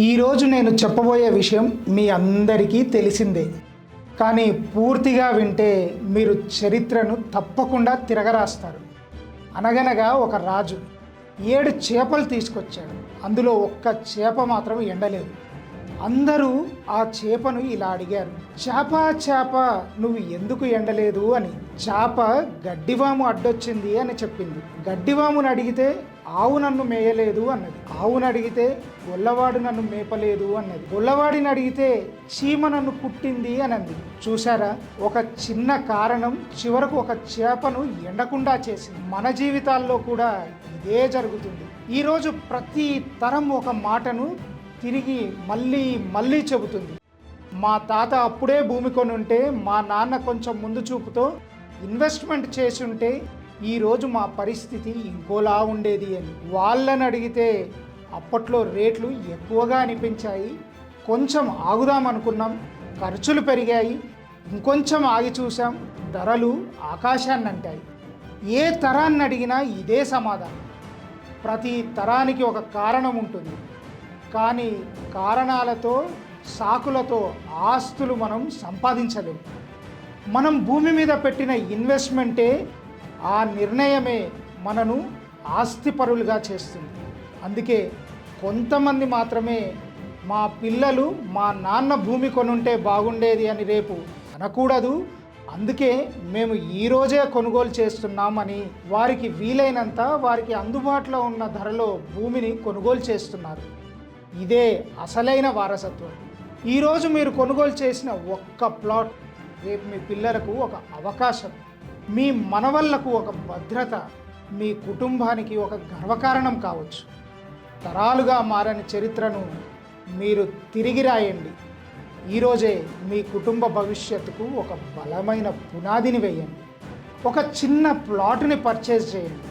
ఈరోజు నేను చెప్పబోయే విషయం మీ అందరికీ తెలిసిందే, కానీ పూర్తిగా వింటే మీరు చరిత్రను తప్పకుండా తిరగరాస్తారు. అనగనగా ఒక రాజు 7 చేపలు తీసుకొచ్చాడు. అందులో ఒక్క చేప మాత్రం ఎండలేదు. అందరూ ఆ చేపను ఇలా అడిగారు, చేప చేప నువ్వు ఎందుకు ఎండలేదు అని. చేప గడ్డివాము అడ్డొచ్చింది అని చెప్పింది. గడ్డివామును అడిగితే ఆవు నన్ను మేయలేదు అన్నది. ఆవును అడిగితే గొల్లవాడు నన్ను మేపలేదు అన్నది. గొల్లవాడిని అడిగితే చీమ నన్ను కుట్టింది అని అంది. చూసారా, ఒక చిన్న కారణం చివరకు ఒక చేపను ఎండకుండా చేసింది. మన జీవితాల్లో కూడా ఇదే జరుగుతుంది. ఈరోజు ప్రతి తరం ఒక మాటను తిరిగి మళ్ళీ చెబుతుంది. మా తాత అప్పుడే భూమి కొని ఉంటే, మా నాన్న కొంచెం ముందు చూపుతో ఇన్వెస్ట్మెంట్ చేసి ఉంటే ఈరోజు మా పరిస్థితి ఇంకోలా ఉండేది అని. వాళ్ళని అడిగితే అప్పట్లో రేట్లు ఎక్కువగా అనిపించాయి, కొంచెం ఆగుదాం అనుకున్నాం, ఖర్చులు పెరిగాయి, ఇంకొంచెం ఆగి చూసాం, ధరలు ఆకాశాన్ని అంటాయి. ఏ తరాన్ని అడిగినా ఇదే సమాధానం. ప్రతి తరానికి ఒక కారణం ఉంటుంది, కానీ కారణాలతో సాకులతో ఆస్తులు మనం సంపాదించలేము. మనం భూమి మీద పెట్టిన ఇన్వెస్ట్మెంటే, ఆ నిర్ణయమే మనను ఆస్తిపరులుగా చేస్తుంది. అందుకే కొంతమంది మాత్రమే మా పిల్లలు మా నాన్న భూమి కొనుంటే బాగుండేది అని రేపు అనకూడదు, అందుకే మేము ఈరోజే కొనుగోలు చేస్తున్నామని వారికి వీలైనంత వారికి అందుబాటులో ఉన్న ధరలో భూమిని కొనుగోలు చేస్తున్నారు. ఇదే అసలైన వారసత్వం. ఈరోజు మీరు కొనుగోలు చేసిన ఒక్క ప్లాట్ రేపు మీ పిల్లలకు ఒక అవకాశం, మీ మనవళ్లకు ఒక భద్రత, మీ కుటుంబానికి ఒక గర్వకారణం కావచ్చు. తరాలుగా మారని చరిత్రను మీరు తిరిగి రాయండి. ఈరోజే మీ కుటుంబ భవిష్యత్తుకు ఒక బలమైన పునాదిని వేయండి. ఒక చిన్న ప్లాట్ని పర్చేజ్ చేయండి.